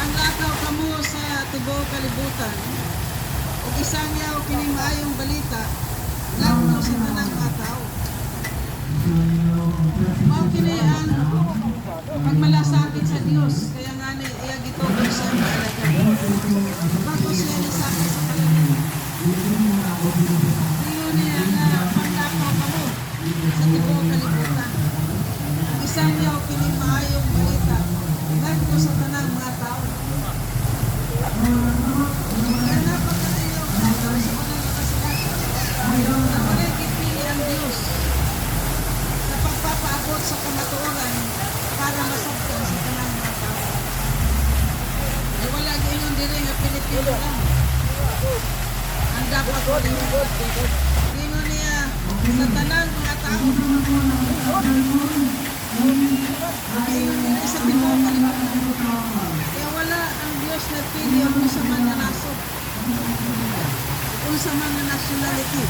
Panglakaw kamo sa tibuok kalibutan. Ug isang yaw kini maayong balita ngadto sa tanang mga tawo. Mao kini ang pagmalasakit sa Dios, kaya nga ni iya gitugon sa alaga. Bago siya nasakit sa kalangitan. Ingon niya nga panglakaw kamo sa tibuok kalibutan. Ug isang yaw kini maayong balita ngadto sa tanang mga tawo. Kaya napakalayo ngadto sa unang nakasilasan na walay gipili ang Dios sa pagpapaabot sa kamatuoran para masabtan sa tanang mga tao. Ay wala gingon diri nga Pilipino lang ang dapat malingon. Gingon niya sa tanang mga tao. Gingon niya sa tibuok kalibutan. Kaya wala ang Diyos nagpili ang unsa man nga nasod, unsa man nga nationality.